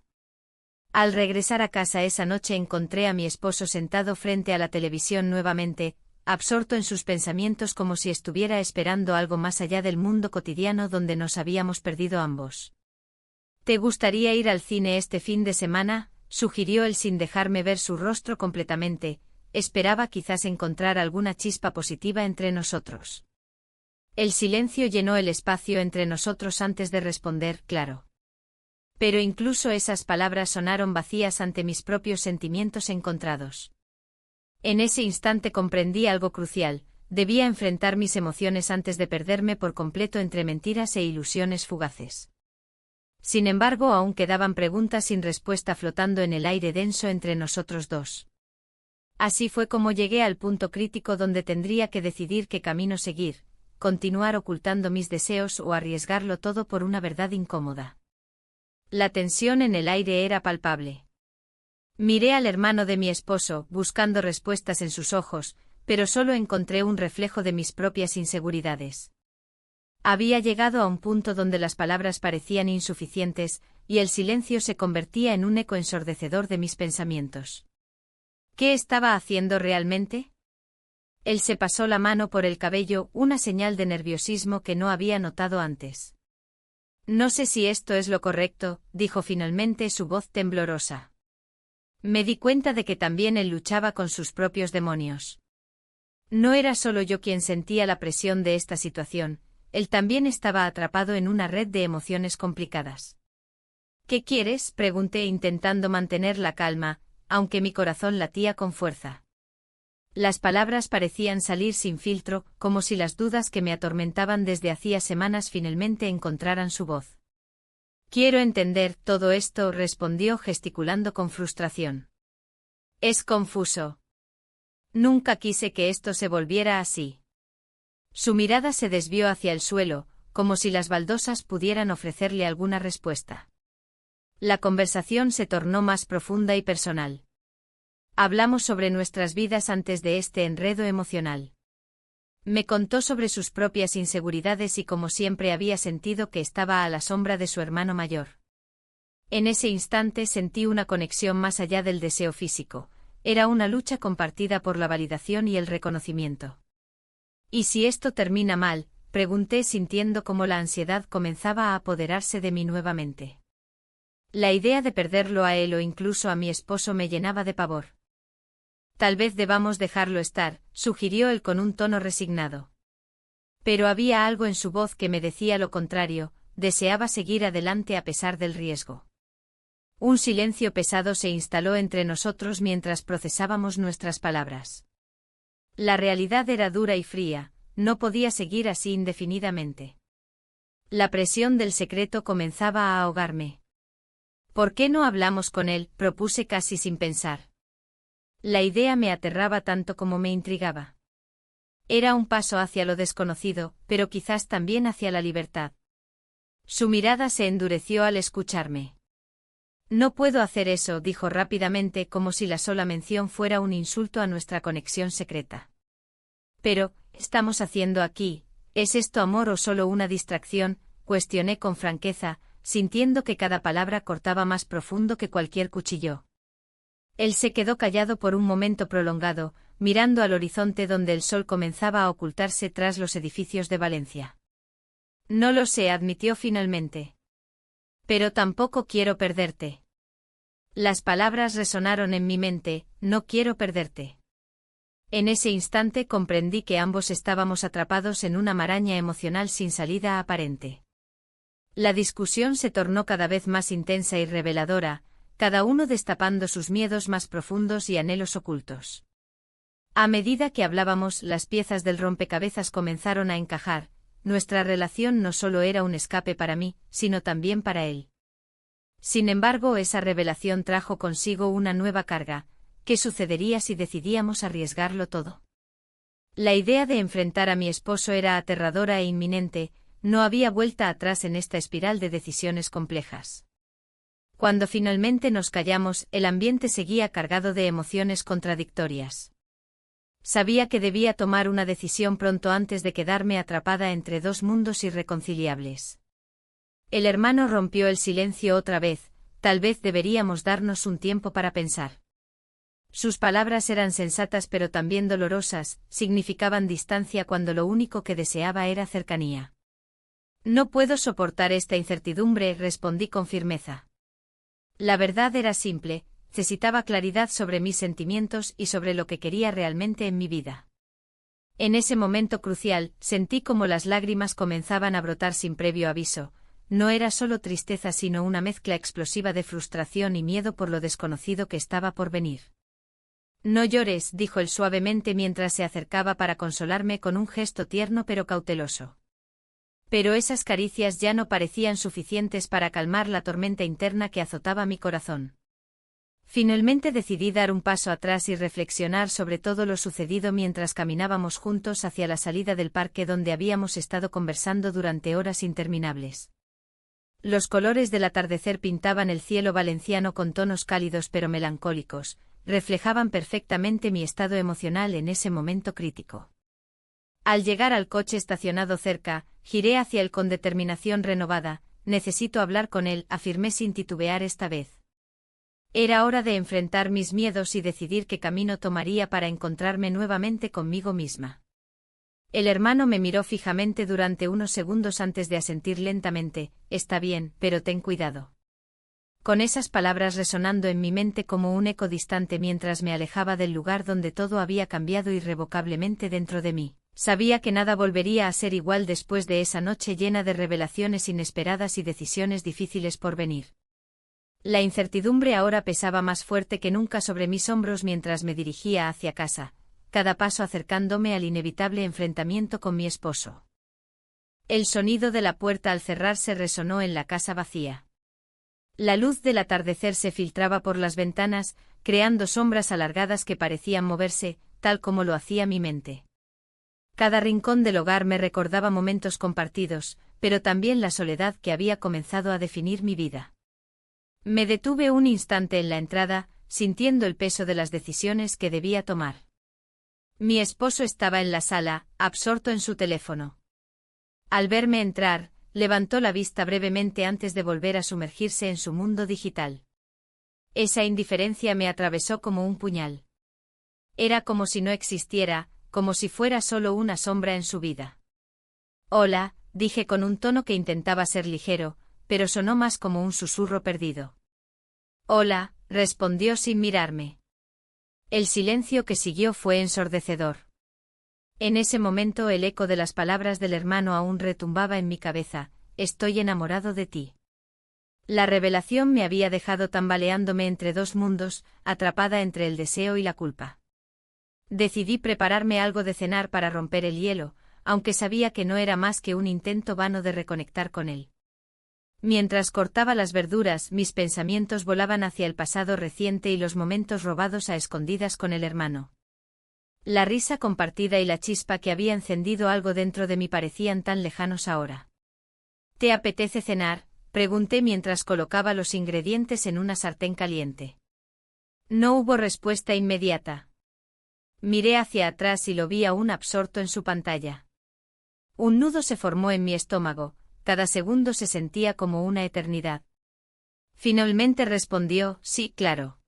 Al regresar a casa esa noche encontré a mi esposo sentado frente a la televisión nuevamente, absorto en sus pensamientos como si estuviera esperando algo más allá del mundo cotidiano donde nos habíamos perdido ambos. ¿Te gustaría ir al cine este fin de semana?, sugirió él sin dejarme ver su rostro completamente. Esperaba quizás encontrar alguna chispa positiva entre nosotros. El silencio llenó el espacio entre nosotros antes de responder, claro. Pero incluso esas palabras sonaron vacías ante mis propios sentimientos encontrados. En ese instante comprendí algo crucial: debía enfrentar mis emociones antes de perderme por completo entre mentiras e ilusiones fugaces. Sin embargo, aún quedaban preguntas sin respuesta flotando en el aire denso entre nosotros dos. Así fue como llegué al punto crítico donde tendría que decidir qué camino seguir: continuar ocultando mis deseos o arriesgarlo todo por una verdad incómoda. La tensión en el aire era palpable. Miré al hermano de mi esposo, buscando respuestas en sus ojos, pero solo encontré un reflejo de mis propias inseguridades. Había llegado a un punto donde las palabras parecían insuficientes, y el silencio se convertía en un eco ensordecedor de mis pensamientos. ¿Qué estaba haciendo realmente? Él se pasó la mano por el cabello, una señal de nerviosismo que no había notado antes. No sé si esto es lo correcto, dijo finalmente, su voz temblorosa. Me di cuenta de que también él luchaba con sus propios demonios. No era solo yo quien sentía la presión de esta situación, él también estaba atrapado en una red de emociones complicadas. ¿Qué quieres?, pregunté intentando mantener la calma, aunque mi corazón latía con fuerza. Las palabras parecían salir sin filtro, como si las dudas que me atormentaban desde hacía semanas finalmente encontraran su voz. Quiero entender todo esto, respondió gesticulando con frustración. Es confuso. Nunca quise que esto se volviera así. Su mirada se desvió hacia el suelo, como si las baldosas pudieran ofrecerle alguna respuesta. La conversación se tornó más profunda y personal. Hablamos sobre nuestras vidas antes de este enredo emocional. Me contó sobre sus propias inseguridades y como siempre había sentido que estaba a la sombra de su hermano mayor. En ese instante sentí una conexión más allá del deseo físico. Era una lucha compartida por la validación y el reconocimiento. ¿Y si esto termina mal?, pregunté sintiendo cómo la ansiedad comenzaba a apoderarse de mí nuevamente. La idea de perderlo a él o incluso a mi esposo me llenaba de pavor. Tal vez debamos dejarlo estar, sugirió él con un tono resignado. Pero había algo en su voz que me decía lo contrario: deseaba seguir adelante a pesar del riesgo. Un silencio pesado se instaló entre nosotros mientras procesábamos nuestras palabras. La realidad era dura y fría, no podía seguir así indefinidamente. La presión del secreto comenzaba a ahogarme. ¿Por qué no hablamos con él?, propuse casi sin pensar. La idea me aterraba tanto como me intrigaba. Era un paso hacia lo desconocido, pero quizás también hacia la libertad. Su mirada se endureció al escucharme. No puedo hacer eso, dijo rápidamente, como si la sola mención fuera un insulto a nuestra conexión secreta. Pero, ¿qué estamos haciendo aquí? ¿Es esto amor o solo una distracción?, cuestioné con franqueza, sintiendo que cada palabra cortaba más profundo que cualquier cuchillo. Él se quedó callado por un momento prolongado, mirando al horizonte donde el sol comenzaba a ocultarse tras los edificios de Valencia. No lo sé, admitió finalmente. Pero tampoco quiero perderte. Las palabras resonaron en mi mente: no quiero perderte. En ese instante comprendí que ambos estábamos atrapados en una maraña emocional sin salida aparente. La discusión se tornó cada vez más intensa y reveladora, cada uno destapando sus miedos más profundos y anhelos ocultos. A medida que hablábamos, las piezas del rompecabezas comenzaron a encajar. Nuestra relación no solo era un escape para mí, sino también para él. Sin embargo, esa revelación trajo consigo una nueva carga. ¿Qué sucedería si decidíamos arriesgarlo todo? La idea de enfrentar a mi esposo era aterradora e inminente. No había vuelta atrás en esta espiral de decisiones complejas. Cuando finalmente nos callamos, el ambiente seguía cargado de emociones contradictorias. Sabía que debía tomar una decisión pronto antes de quedarme atrapada entre dos mundos irreconciliables. El hermano rompió el silencio otra vez: tal vez deberíamos darnos un tiempo para pensar. Sus palabras eran sensatas pero también dolorosas, significaban distancia cuando lo único que deseaba era cercanía. No puedo soportar esta incertidumbre, respondí con firmeza. La verdad era simple: necesitaba claridad sobre mis sentimientos y sobre lo que quería realmente en mi vida. En ese momento crucial, sentí como las lágrimas comenzaban a brotar sin previo aviso. No era solo tristeza sino una mezcla explosiva de frustración y miedo por lo desconocido que estaba por venir. No llores, dijo él suavemente mientras se acercaba para consolarme con un gesto tierno pero cauteloso. Pero esas caricias ya no parecían suficientes para calmar la tormenta interna que azotaba mi corazón. Finalmente decidí dar un paso atrás y reflexionar sobre todo lo sucedido mientras caminábamos juntos hacia la salida del parque donde habíamos estado conversando durante horas interminables. Los colores del atardecer pintaban el cielo valenciano con tonos cálidos pero melancólicos, reflejaban perfectamente mi estado emocional en ese momento crítico. Al llegar al coche estacionado cerca, giré hacia él con determinación renovada. Necesito hablar con él, afirmé sin titubear esta vez. Era hora de enfrentar mis miedos y decidir qué camino tomaría para encontrarme nuevamente conmigo misma. El hermano me miró fijamente durante unos segundos antes de asentir lentamente: está bien, pero ten cuidado. Con esas palabras resonando en mi mente como un eco distante mientras me alejaba del lugar donde todo había cambiado irrevocablemente dentro de mí. Sabía que nada volvería a ser igual después de esa noche llena de revelaciones inesperadas y decisiones difíciles por venir. La incertidumbre ahora pesaba más fuerte que nunca sobre mis hombros mientras me dirigía hacia casa, cada paso acercándome al inevitable enfrentamiento con mi esposo. El sonido de la puerta al cerrarse resonó en la casa vacía. La luz del atardecer se filtraba por las ventanas, creando sombras alargadas que parecían moverse, tal como lo hacía mi mente. Cada rincón del hogar me recordaba momentos compartidos, pero también la soledad que había comenzado a definir mi vida. Me detuve un instante en la entrada, sintiendo el peso de las decisiones que debía tomar. Mi esposo estaba en la sala, absorto en su teléfono. Al verme entrar, levantó la vista brevemente antes de volver a sumergirse en su mundo digital. Esa indiferencia me atravesó como un puñal. Era como si no existiera, como si fuera solo una sombra en su vida. Hola, dije con un tono que intentaba ser ligero, pero sonó más como un susurro perdido. Hola, respondió sin mirarme. El silencio que siguió fue ensordecedor. En ese momento el eco de las palabras del hermano aún retumbaba en mi cabeza: estoy enamorado de ti. La revelación me había dejado tambaleándome entre dos mundos, atrapada entre el deseo y la culpa. Decidí prepararme algo de cenar para romper el hielo, aunque sabía que no era más que un intento vano de reconectar con él. Mientras cortaba las verduras, mis pensamientos volaban hacia el pasado reciente y los momentos robados a escondidas con el hermano. La risa compartida y la chispa que había encendido algo dentro de mí parecían tan lejanos ahora. ¿Te apetece cenar?, pregunté mientras colocaba los ingredientes en una sartén caliente. No hubo respuesta inmediata. Miré hacia atrás y lo vi aún absorto en su pantalla. Un nudo se formó en mi estómago, cada segundo se sentía como una eternidad. Finalmente respondió: sí, claro.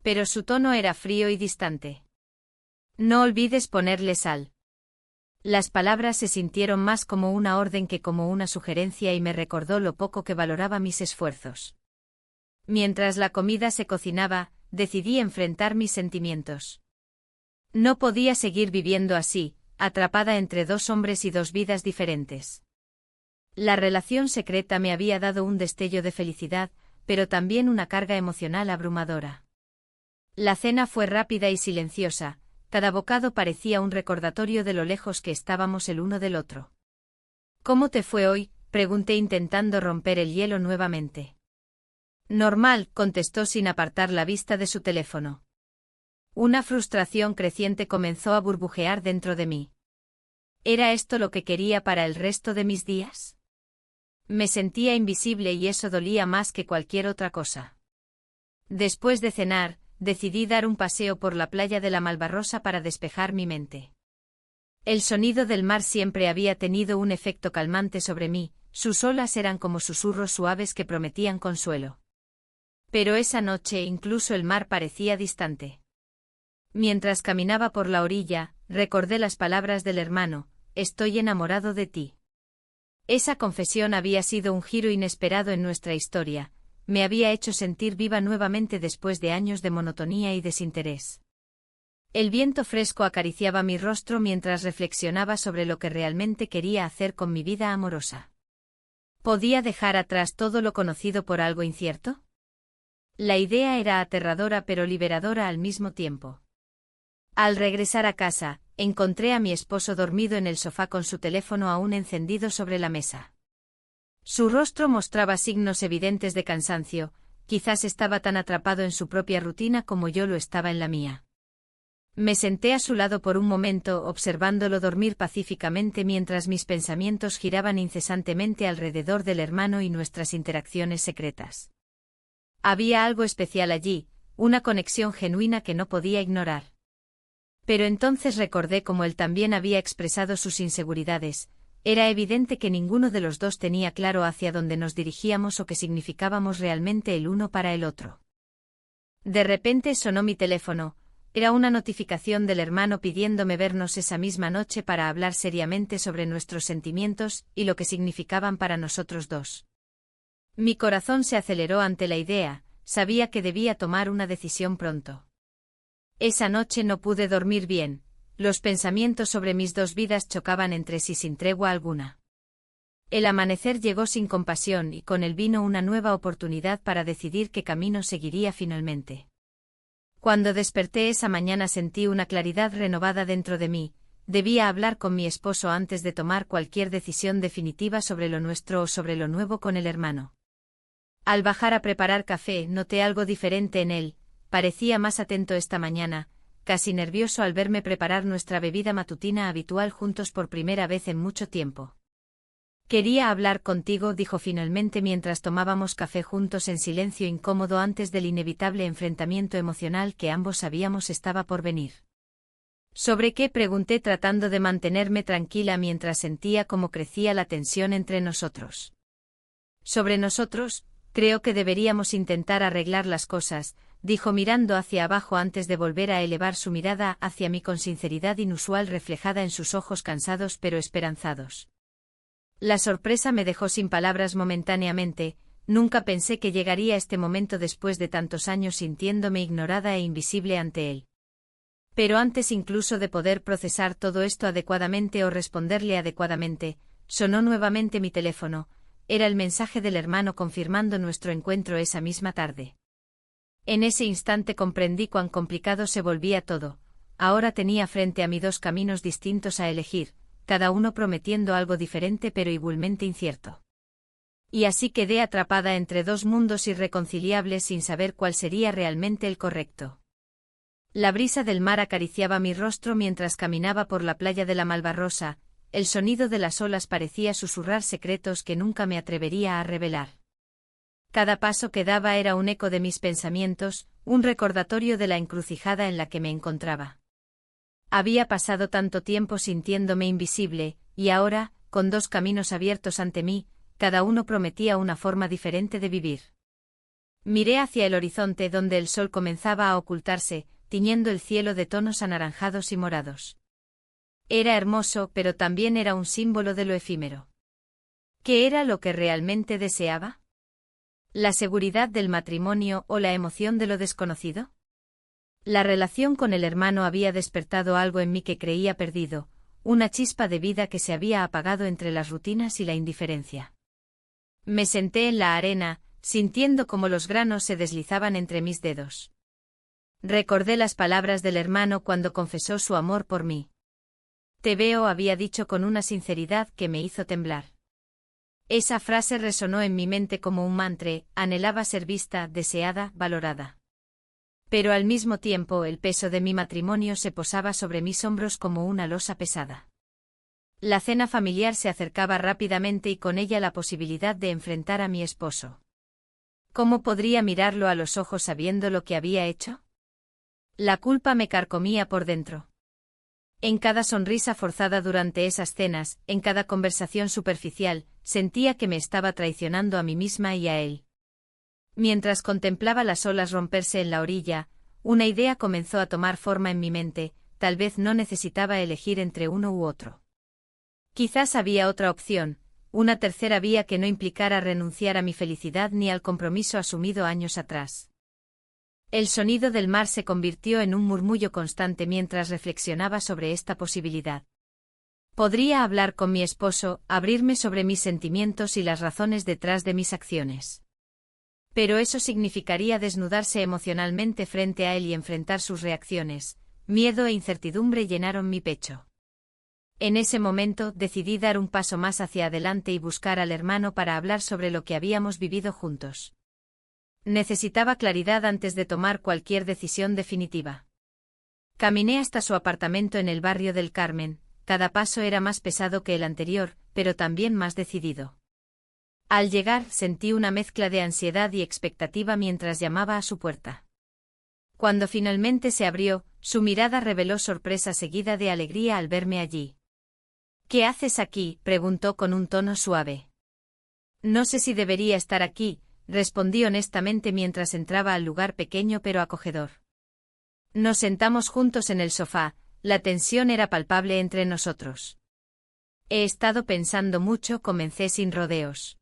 Pero su tono era frío y distante. No olvides ponerle sal. Las palabras se sintieron más como una orden que como una sugerencia y me recordó lo poco que valoraba mis esfuerzos. Mientras la comida se cocinaba, decidí enfrentar mis sentimientos. No podía seguir viviendo así, atrapada entre dos hombres y dos vidas diferentes. La relación secreta me había dado un destello de felicidad, pero también una carga emocional abrumadora. La cena fue rápida y silenciosa, cada bocado parecía un recordatorio de lo lejos que estábamos el uno del otro. ¿Cómo te fue hoy?, pregunté intentando romper el hielo nuevamente. Normal, contestó sin apartar la vista de su teléfono. Una frustración creciente comenzó a burbujear dentro de mí. ¿Era esto lo que quería para el resto de mis días? Me sentía invisible y eso dolía más que cualquier otra cosa. Después de cenar, decidí dar un paseo por la playa de la Malvarrosa para despejar mi mente. El sonido del mar siempre había tenido un efecto calmante sobre mí, sus olas eran como susurros suaves que prometían consuelo. Pero esa noche incluso el mar parecía distante. Mientras caminaba por la orilla, recordé las palabras del hermano: estoy enamorado de ti. Esa confesión había sido un giro inesperado en nuestra historia, me había hecho sentir viva nuevamente después de años de monotonía y desinterés. El viento fresco acariciaba mi rostro mientras reflexionaba sobre lo que realmente quería hacer con mi vida amorosa. ¿Podía dejar atrás todo lo conocido por algo incierto? La idea era aterradora pero liberadora al mismo tiempo. Al regresar a casa, encontré a mi esposo dormido en el sofá con su teléfono aún encendido sobre la mesa. Su rostro mostraba signos evidentes de cansancio, quizás estaba tan atrapado en su propia rutina como yo lo estaba en la mía. Me senté a su lado por un momento observándolo dormir pacíficamente mientras mis pensamientos giraban incesantemente alrededor del hermano y nuestras interacciones secretas. Había algo especial allí, una conexión genuina que no podía ignorar. Pero entonces recordé cómo él también había expresado sus inseguridades. Era evidente que ninguno de los dos tenía claro hacia dónde nos dirigíamos o qué significábamos realmente el uno para el otro. De repente sonó mi teléfono. Era una notificación del hermano pidiéndome vernos esa misma noche para hablar seriamente sobre nuestros sentimientos y lo que significaban para nosotros dos. Mi corazón se aceleró ante la idea, sabía que debía tomar una decisión pronto. Esa noche no pude dormir bien, los pensamientos sobre mis dos vidas chocaban entre sí sin tregua alguna. El amanecer llegó sin compasión y con él vino una nueva oportunidad para decidir qué camino seguiría finalmente. Cuando desperté esa mañana sentí una claridad renovada dentro de mí, debía hablar con mi esposo antes de tomar cualquier decisión definitiva sobre lo nuestro o sobre lo nuevo con el hermano. Al bajar a preparar café noté algo diferente en él. Parecía más atento esta mañana, casi nervioso al verme preparar nuestra bebida matutina habitual juntos por primera vez en mucho tiempo. Quería hablar contigo, dijo finalmente mientras tomábamos café juntos en silencio incómodo antes del inevitable enfrentamiento emocional que ambos sabíamos estaba por venir. ¿Sobre qué?, pregunté tratando de mantenerme tranquila mientras sentía cómo crecía la tensión entre nosotros. Sobre nosotros, creo que deberíamos intentar arreglar las cosas, dijo mirando hacia abajo antes de volver a elevar su mirada hacia mí con sinceridad inusual reflejada en sus ojos cansados pero esperanzados. La sorpresa me dejó sin palabras momentáneamente, nunca pensé que llegaría este momento después de tantos años sintiéndome ignorada e invisible ante él. Pero antes incluso de poder procesar todo esto adecuadamente o responderle adecuadamente, sonó nuevamente mi teléfono, era el mensaje del hermano confirmando nuestro encuentro esa misma tarde. En ese instante comprendí cuán complicado se volvía todo, ahora tenía frente a mí dos caminos distintos a elegir, cada uno prometiendo algo diferente pero igualmente incierto. Y así quedé atrapada entre dos mundos irreconciliables sin saber cuál sería realmente el correcto. La brisa del mar acariciaba mi rostro mientras caminaba por la playa de la Malvarrosa, el sonido de las olas parecía susurrar secretos que nunca me atrevería a revelar. Cada paso que daba era un eco de mis pensamientos, un recordatorio de la encrucijada en la que me encontraba. Había pasado tanto tiempo sintiéndome invisible, y ahora, con dos caminos abiertos ante mí, cada uno prometía una forma diferente de vivir. Miré hacia el horizonte donde el sol comenzaba a ocultarse, tiñendo el cielo de tonos anaranjados y morados. Era hermoso, pero también era un símbolo de lo efímero. ¿Qué era lo que realmente deseaba? ¿La seguridad del matrimonio o la emoción de lo desconocido? La relación con el hermano había despertado algo en mí que creía perdido, una chispa de vida que se había apagado entre las rutinas y la indiferencia. Me senté en la arena, sintiendo cómo los granos se deslizaban entre mis dedos. Recordé las palabras del hermano cuando confesó su amor por mí. Te veo, había dicho con una sinceridad que me hizo temblar. Esa frase resonó en mi mente como un mantra, anhelaba ser vista, deseada, valorada. Pero al mismo tiempo el peso de mi matrimonio se posaba sobre mis hombros como una losa pesada. La cena familiar se acercaba rápidamente y con ella la posibilidad de enfrentar a mi esposo. ¿Cómo podría mirarlo a los ojos sabiendo lo que había hecho? La culpa me carcomía por dentro. En cada sonrisa forzada durante esas cenas, en cada conversación superficial, sentía que me estaba traicionando a mí misma y a él. Mientras contemplaba las olas romperse en la orilla, una idea comenzó a tomar forma en mi mente: tal vez no necesitaba elegir entre uno u otro. Quizás había otra opción, una tercera vía que no implicara renunciar a mi felicidad ni al compromiso asumido años atrás. El sonido del mar se convirtió en un murmullo constante mientras reflexionaba sobre esta posibilidad. Podría hablar con mi esposo, abrirme sobre mis sentimientos y las razones detrás de mis acciones. Pero eso significaría desnudarse emocionalmente frente a él y enfrentar sus reacciones. Miedo e incertidumbre llenaron mi pecho. En ese momento decidí dar un paso más hacia adelante y buscar al hermano para hablar sobre lo que habíamos vivido juntos. Necesitaba claridad antes de tomar cualquier decisión definitiva. Caminé hasta su apartamento en el barrio del Carmen. Cada paso era más pesado que el anterior, pero también más decidido. Al llegar, sentí una mezcla de ansiedad y expectativa mientras llamaba a su puerta. Cuando finalmente se abrió, su mirada reveló sorpresa seguida de alegría al verme allí. «¿Qué haces aquí?», preguntó con un tono suave. «No sé si debería estar aquí», respondí honestamente mientras entraba al lugar pequeño pero acogedor. Nos sentamos juntos en el sofá, la tensión era palpable entre nosotros. «He estado pensando mucho», comencé sin rodeos.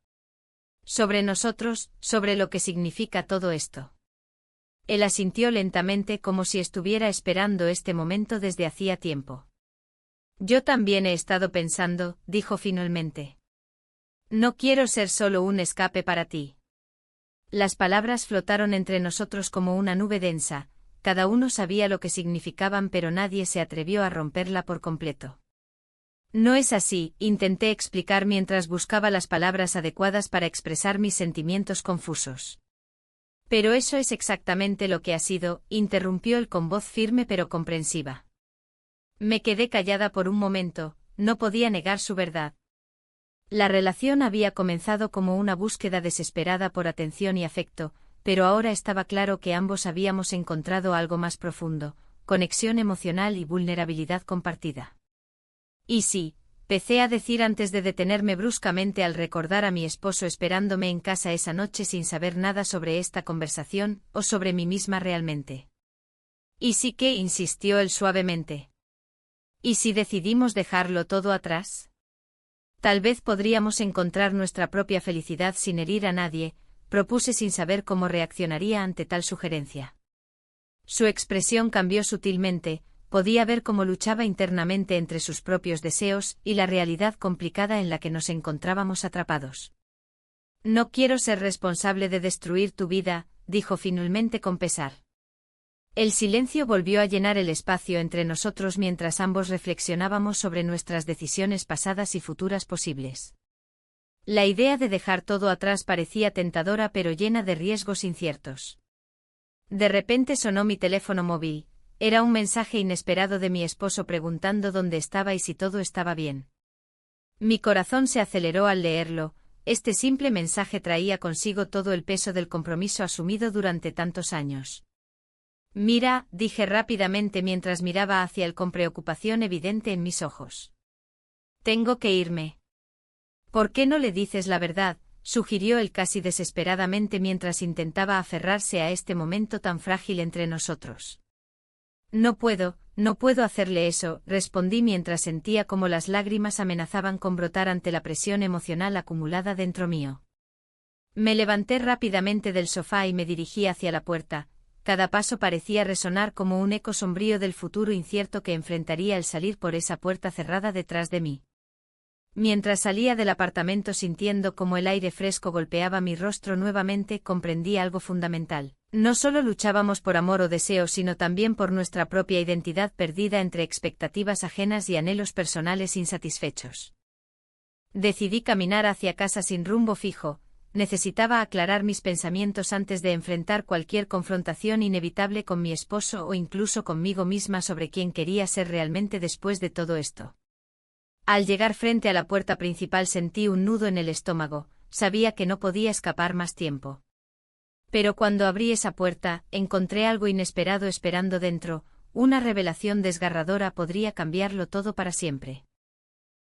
«Sobre nosotros, sobre lo que significa todo esto». Él asintió lentamente como si estuviera esperando este momento desde hacía tiempo. «Yo también he estado pensando», dijo finalmente. «No quiero ser solo un escape para ti». Las palabras flotaron entre nosotros como una nube densa, cada uno sabía lo que significaban pero nadie se atrevió a romperla por completo. «No es así», intenté explicar mientras buscaba las palabras adecuadas para expresar mis sentimientos confusos. «Pero eso es exactamente lo que ha sido», interrumpió él con voz firme pero comprensiva. Me quedé callada por un momento, no podía negar su verdad. La relación había comenzado como una búsqueda desesperada por atención y afecto, pero ahora estaba claro que ambos habíamos encontrado algo más profundo: conexión emocional y vulnerabilidad compartida. «Y sí», empecé a decir antes de detenerme bruscamente al recordar a mi esposo esperándome en casa esa noche sin saber nada sobre esta conversación, o sobre mí misma realmente. «¿Y sí que?», insistió él suavemente. «¿Y si decidimos dejarlo todo atrás? Tal vez podríamos encontrar nuestra propia felicidad sin herir a nadie», propuse sin saber cómo reaccionaría ante tal sugerencia. Su expresión cambió sutilmente, podía ver cómo luchaba internamente entre sus propios deseos y la realidad complicada en la que nos encontrábamos atrapados. «No quiero ser responsable de destruir tu vida», dijo finalmente con pesar. El silencio volvió a llenar el espacio entre nosotros mientras ambos reflexionábamos sobre nuestras decisiones pasadas y futuras posibles. La idea de dejar todo atrás parecía tentadora pero llena de riesgos inciertos. De repente sonó mi teléfono móvil. Era un mensaje inesperado de mi esposo preguntando dónde estaba y si todo estaba bien. Mi corazón se aceleró al leerlo. Este simple mensaje traía consigo todo el peso del compromiso asumido durante tantos años. «Mira», dije rápidamente mientras miraba hacia él con preocupación evidente en mis ojos. «Tengo que irme». «¿Por qué no le dices la verdad?», sugirió él casi desesperadamente mientras intentaba aferrarse a este momento tan frágil entre nosotros. «No puedo hacerle eso», respondí mientras sentía como las lágrimas amenazaban con brotar ante la presión emocional acumulada dentro mío. Me levanté rápidamente del sofá y me dirigí hacia la puerta. Cada paso parecía resonar como un eco sombrío del futuro incierto que enfrentaría al salir por esa puerta cerrada detrás de mí. Mientras salía del apartamento sintiendo cómo el aire fresco golpeaba mi rostro nuevamente, comprendí algo fundamental. No solo luchábamos por amor o deseo, sino también por nuestra propia identidad perdida entre expectativas ajenas y anhelos personales insatisfechos. Decidí caminar hacia casa sin rumbo fijo. Necesitaba aclarar mis pensamientos antes de enfrentar cualquier confrontación inevitable con mi esposo o incluso conmigo misma sobre quién quería ser realmente después de todo esto. Al llegar frente a la puerta principal sentí un nudo en el estómago, sabía que no podía escapar más tiempo. Pero cuando abrí esa puerta, encontré algo inesperado esperando dentro, una revelación desgarradora podría cambiarlo todo para siempre.